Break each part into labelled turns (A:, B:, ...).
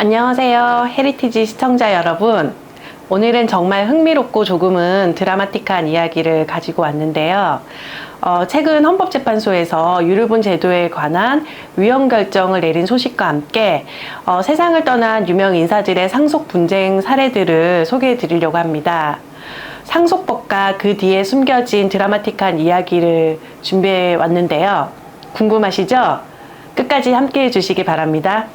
A: 안녕하세요. 헤리티지 시청자 여러분. 오늘은 정말 흥미롭고 조금은 드라마틱한 이야기를 가지고 왔는데요. 최근 헌법재판소에서 유류분 제도에 관한 위헌 결정을 내린 소식과 함께 세상을 떠난 유명 인사들의 상속 분쟁 사례들을 소개해 드리려고 합니다. 상속법과 그 뒤에 숨겨진 드라마틱한 이야기를 준비해 왔는데요. 궁금하시죠? 끝까지 함께 해주시기 바랍니다.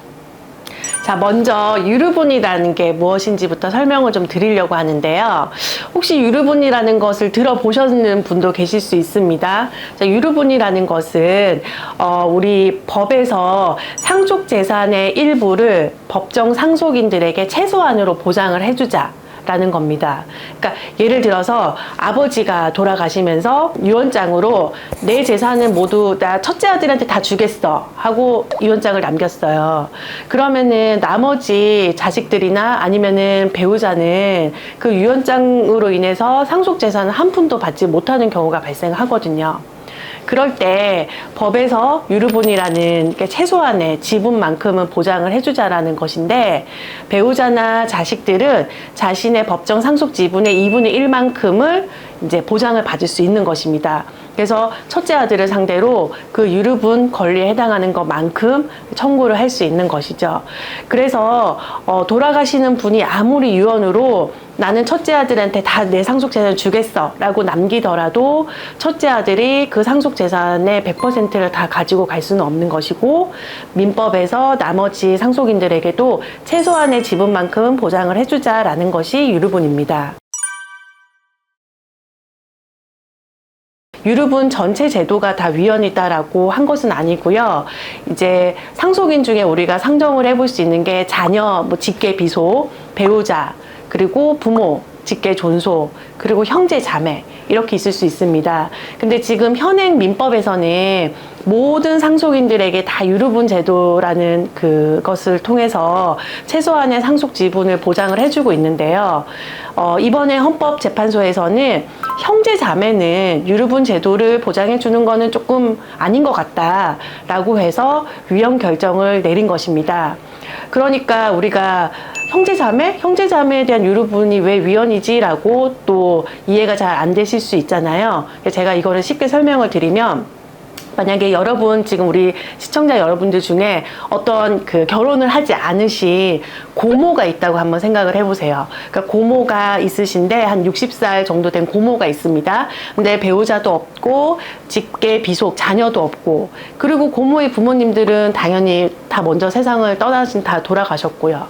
A: 자, 먼저 유류분이라는 게 무엇인지부터 설명을 좀 드리려고 하는데요. 혹시 유류분이라는 것을 들어보셨는 분도 계실 수 있습니다. 자, 유류분이라는 것은 우리 법에서 상속재산의 일부를 법정 상속인들에게 최소한으로 보장을 해주자 라는 겁니다. 그러니까 예를 들어서 아버지가 돌아가시면서 유언장으로 내 재산은 모두 나 첫째 아들한테 다 주겠어 하고 유언장을 남겼어요. 그러면은 나머지 자식들이나 아니면은 배우자는 그 유언장으로 인해서 상속 재산을 한 푼도 받지 못하는 경우가 발생하거든요. 그럴 때 법에서 유류분이라는 최소한의 지분만큼은 보장을 해주자라는 것인데, 배우자나 자식들은 자신의 법정 상속 지분의 2분의 1만큼을 이제 보장을 받을 수 있는 것입니다. 그래서 첫째 아들을 상대로 그 유류분 권리에 해당하는 것만큼 청구를 할 수 있는 것이죠. 그래서 돌아가시는 분이 아무리 유언으로 나는 첫째 아들한테 다 내 상속 재산을 주겠어 라고 남기더라도 첫째 아들이 그 상속 재산의 100%를 다 가지고 갈 수는 없는 것이고, 민법에서 나머지 상속인들에게도 최소한의 지분만큼은 보장을 해주자라는 것이 유류분입니다. 유류분 전체 제도가 다 위헌이다라고 한 것은 아니고요. 이제 상속인 중에 우리가 상정을 해볼 수 있는 게 자녀, 직계 비속, 배우자, 그리고 부모, 직계 존속, 그리고 형제 자매 이렇게 있을 수 있습니다. 근데 지금 현행 민법에서는 모든 상속인들에게 다 유류분 제도라는 그것을 통해서 최소한의 상속 지분을 보장을 해주고 있는데요. 이번에 헌법재판소에서는 형제 자매는 유류분 제도를 보장해 주는 거는 조금 아닌 것 같다라고 해서 위헌 결정을 내린 것입니다. 그러니까 우리가 형제자매에 대한 유류분이 왜 위헌이지라고 또 이해가 잘 안 되실 수 있잖아요. 제가 이거를 쉽게 설명을 드리면, 만약에 여러분, 지금 우리 시청자 여러분들 중에 어떤 결혼을 하지 않으신 고모가 있다고 한번 생각을 해보세요. 그러니까 고모가 있으신데 한 60살 정도 된 고모가 있습니다. 근데 배우자도 없고 직계 비속 자녀도 없고, 그리고 고모의 부모님들은 당연히 다 먼저 세상을 다 돌아가셨고요.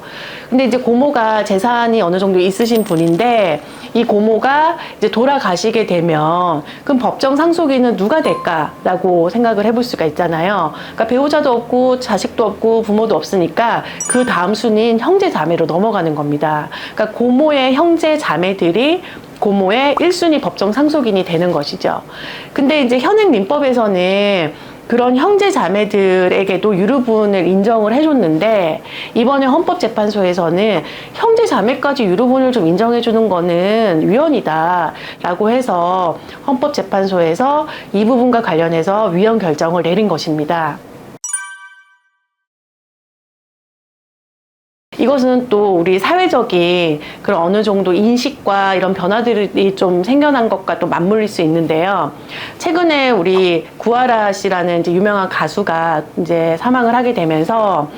A: 근데 이제 고모가 재산이 어느 정도 있으신 분인데, 이 고모가 이제 돌아가시게 되면 그럼 법정 상속인은 누가 될까라고 생각을 해볼 수가 있잖아요. 그러니까 배우자도 없고 자식도 없고 부모도 없으니까 그 다음 순위인 형제 자매로 넘어가는 겁니다. 그러니까 고모의 형제 자매들이 고모의 1순위 법정 상속인이 되는 것이죠. 근데 이제 현행 민법에서는 그런 형제 자매들에게도 유류분을 인정을 해줬는데, 이번에 헌법재판소에서는 형제 자매까지 유류분을 좀 인정해주는 거는 위헌이다 라고 해서 헌법재판소에서 이 부분과 관련해서 위헌 결정을 내린 것입니다. 이것은 또 우리 사회적인 그런 어느 정도 인식과 이런 변화들이 좀 생겨난 것과 또 맞물릴 수 있는데요. 최근에 우리 구하라 씨라는 이제 유명한 가수가 이제 사망을 하게 되면서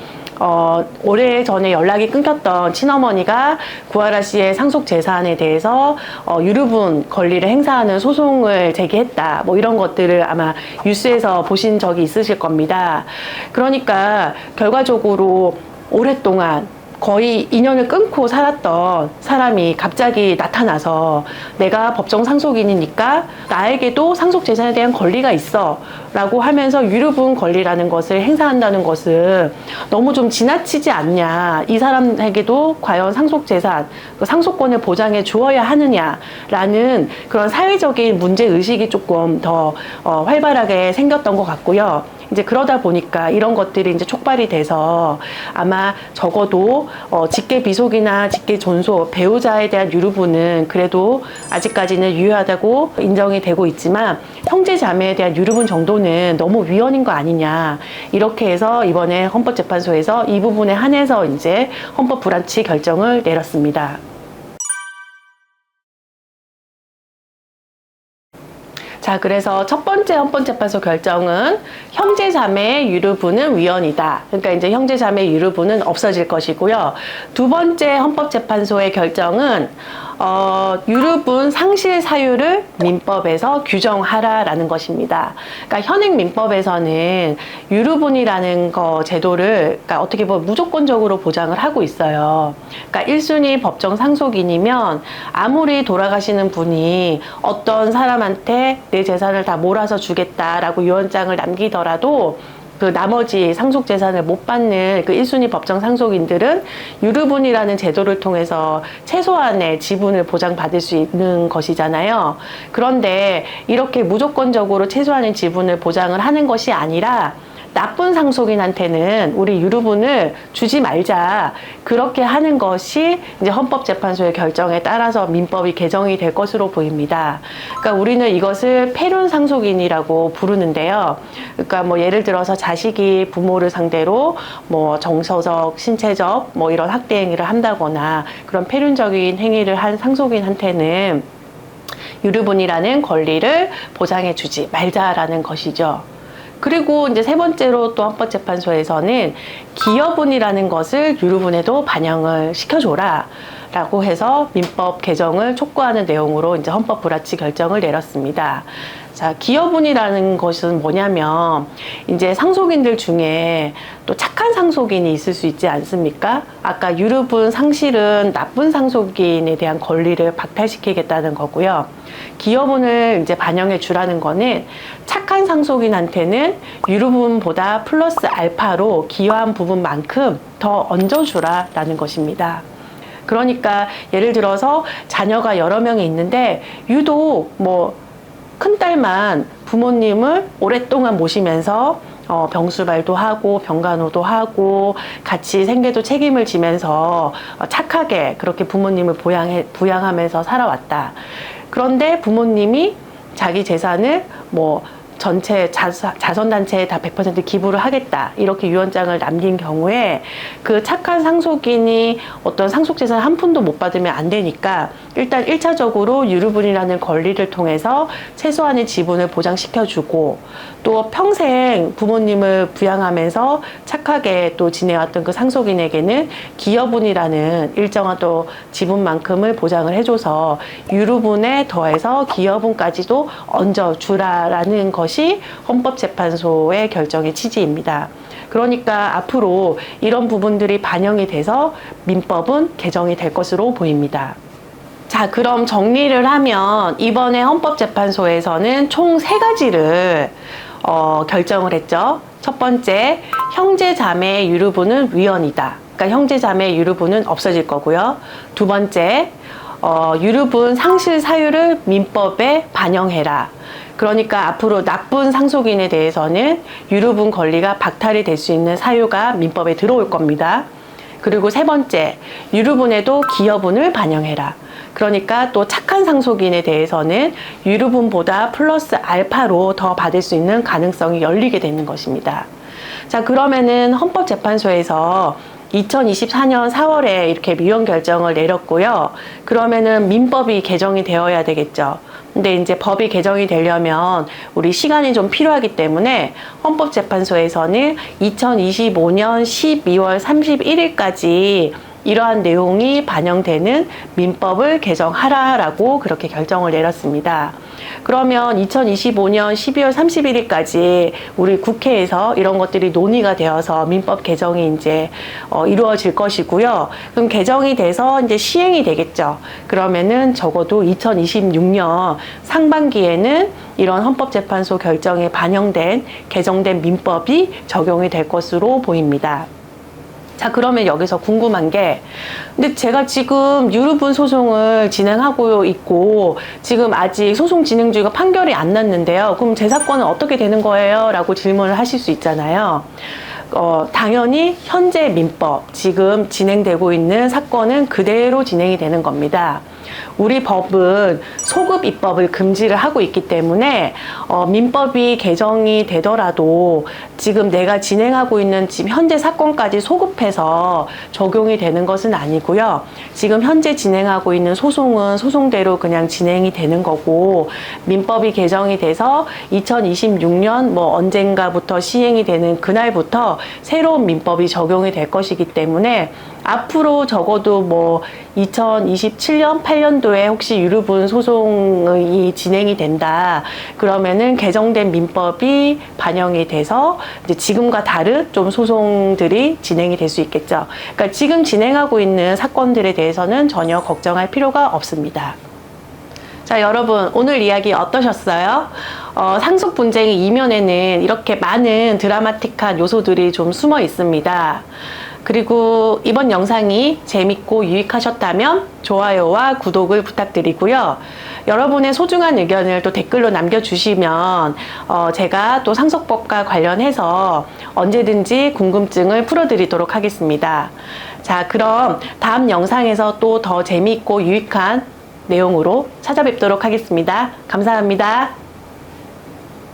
A: 오래전에 연락이 끊겼던 친어머니가 구하라 씨의 상속 재산에 대해서 유류분 권리를 행사하는 소송을 제기했다. 뭐 이런 것들을 아마 뉴스에서 보신 적이 있으실 겁니다. 그러니까 결과적으로 오랫동안 거의 인연을 끊고 살았던 사람이 갑자기 나타나서 내가 법정 상속인이니까 나에게도 상속 재산에 대한 권리가 있어 라고 하면서 유류분 권리라는 것을 행사한다는 것은 너무 좀 지나치지 않냐, 이 사람에게도 과연 상속 재산, 상속권을 보장해 주어야 하느냐라는 그런 사회적인 문제의식이 조금 더 활발하게 생겼던 것 같고요. 이제 그러다 보니까 이런 것들이 이제 촉발이 돼서 아마 적어도 직계 비속이나 직계 존속, 배우자에 대한 유류분은 그래도 아직까지는 유효하다고 인정이 되고 있지만, 형제 자매에 대한 유류분 정도는 너무 위헌인 거 아니냐. 이렇게 해서 이번에 헌법재판소에서 이 부분에 한해서 이제 헌법 불합치 결정을 내렸습니다. 자, 그래서 첫 번째 헌법재판소 결정은 형제자매의 유류분은 위헌이다. 그러니까 이제 형제자매 유류분은 없어질 것이고요. 두 번째 헌법재판소의 결정은 유류분 상실 사유를 민법에서 규정하라라는 것입니다. 그러니까 현행 민법에서는 유류분이라는 제도를 그러니까 어떻게 보면 무조건적으로 보장을 하고 있어요. 그러니까 1순위 법정 상속인이면 아무리 돌아가시는 분이 어떤 사람한테 내 재산을 다 몰아서 주겠다라고 유언장을 남기더라도 그 나머지 상속 재산을 못 받는 그 1순위 법정 상속인들은 유류분이라는 제도를 통해서 최소한의 지분을 보장받을 수 있는 것이잖아요. 그런데 이렇게 무조건적으로 최소한의 지분을 보장을 하는 것이 아니라 나쁜 상속인한테는 우리 유류분을 주지 말자. 그렇게 하는 것이 이제 헌법재판소의 결정에 따라서 민법이 개정이 될 것으로 보입니다. 그러니까 우리는 이것을 폐륜 상속인이라고 부르는데요. 그러니까 뭐 예를 들어서 자식이 부모를 상대로 뭐 정서적, 신체적 뭐 이런 학대 행위를 한다거나 그런 폐륜적인 행위를 한 상속인한테는 유류분이라는 권리를 보장해 주지 말자라는 것이죠. 그리고 이제 세 번째로 또 헌법재판소에서는 기여분이라는 것을 유류분에도 반영을 시켜줘라 라고 해서 민법 개정을 촉구하는 내용으로 이제 헌법 불합치 결정을 내렸습니다. 자, 기여분이라는 것은 뭐냐면 이제 상속인들 중에 또 착한 상속인이 있을 수 있지 않습니까? 아까 유류분 상실은 나쁜 상속인에 대한 권리를 박탈시키겠다는 거고요. 기여분을 이제 반영해 주라는 거는 착한 상속인한테는 유류분보다 플러스 알파로 기여한 부분만큼 더 얹어주라라는 것입니다. 그러니까 예를 들어서 자녀가 여러 명이 있는데 유독 뭐 큰딸만 부모님을 오랫동안 모시면서 병수발도 하고 병간호도 하고 같이 생계도 책임을 지면서 착하게 그렇게 부모님을 부양하면서 살아왔다. 그런데 부모님이 자기 재산을 뭐 전체 자선단체에 다 100% 기부를 하겠다 이렇게 유언장을 남긴 경우에 그 착한 상속인이 어떤 상속재산 한 푼도 못 받으면 안 되니까 일단 1차적으로 유류분이라는 권리를 통해서 최소한의 지분을 보장시켜주고 또 평생 부모님을 부양하면서 착하게 또 지내왔던 그 상속인에게는 기여분이라는 일정한 또 지분만큼을 보장을 해줘서 유류분에 더해서 기여분까지도 얹어주라라는 것이 헌법재판소의 결정의 취지입니다. 그러니까 앞으로 이런 부분들이 반영이 돼서 민법은 개정이 될 것으로 보입니다. 자, 그럼 정리를 하면 이번에 헌법재판소에서는 총 3가지를 결정을 했죠. 첫 번째, 형제 자매의 유류분은 위헌이다. 그러니까 형제 자매의 유류분은 없어질 거고요. 두 번째, 유류분 상실 사유를 민법에 반영해라. 그러니까 앞으로 나쁜 상속인에 대해서는 유류분 권리가 박탈이 될 수 있는 사유가 민법에 들어올 겁니다. 그리고 세 번째, 유류분에도 기여분을 반영해라. 그러니까 또 착한 상속인에 대해서는 유류분보다 플러스 알파로 더 받을 수 있는 가능성이 열리게 되는 것입니다. 자, 그러면은 헌법재판소에서 2024년 4월에 이렇게 위헌 결정을 내렸고요. 그러면은 민법이 개정이 되어야 되겠죠. 근데 이제 법이 개정이 되려면 우리 시간이 좀 필요하기 때문에 헌법재판소에서는 2025년 12월 31일까지 이러한 내용이 반영되는 민법을 개정하라라고 그렇게 결정을 내렸습니다. 그러면 2025년 12월 31일까지 우리 국회에서 이런 것들이 논의가 되어서 민법 개정이 이제 이루어질 것이고요. 그럼 개정이 돼서 이제 시행이 되겠죠. 그러면은 적어도 2026년 상반기에는 이런 헌법재판소 결정에 반영된 개정된 민법이 적용이 될 것으로 보입니다. 자, 그러면 여기서 궁금한 게, 근데 제가 지금 유류분 소송을 진행하고 있고 지금 아직 소송 진행 중이고 판결이 안 났는데요. 그럼 제 사건은 어떻게 되는 거예요? 라고 질문을 하실 수 있잖아요. 당연히 현재 민법, 지금 진행되고 있는 사건은 그대로 진행이 되는 겁니다. 우리 법은 소급 입법을 금지를 하고 있기 때문에 민법이 개정이 되더라도 지금 내가 진행하고 있는 지금 현재 사건까지 소급해서 적용이 되는 것은 아니고요. 지금 현재 진행하고 있는 소송은 소송대로 그냥 진행이 되는 거고, 민법이 개정이 돼서 2026년 뭐 언젠가부터 시행이 되는 그날부터 새로운 민법이 적용이 될 것이기 때문에 앞으로 적어도 뭐 2027년, 8년도에 혹시 유류분 소송이 진행이 된다. 그러면은 개정된 민법이 반영이 돼서 이제 지금과 다른 좀 소송들이 진행이 될 수 있겠죠. 그러니까 지금 진행하고 있는 사건들에 대해서는 전혀 걱정할 필요가 없습니다. 자, 여러분, 오늘 이야기 어떠셨어요? 상속 분쟁의 이면에는 이렇게 많은 드라마틱한 요소들이 좀 숨어 있습니다. 그리고 이번 영상이 재밌고 유익하셨다면 좋아요와 구독을 부탁드리고요. 여러분의 소중한 의견을 또 댓글로 남겨주시면 제가 또 상속법과 관련해서 언제든지 궁금증을 풀어드리도록 하겠습니다. 자, 그럼 다음 영상에서 또 더 재밌고 유익한 내용으로 찾아뵙도록 하겠습니다. 감사합니다.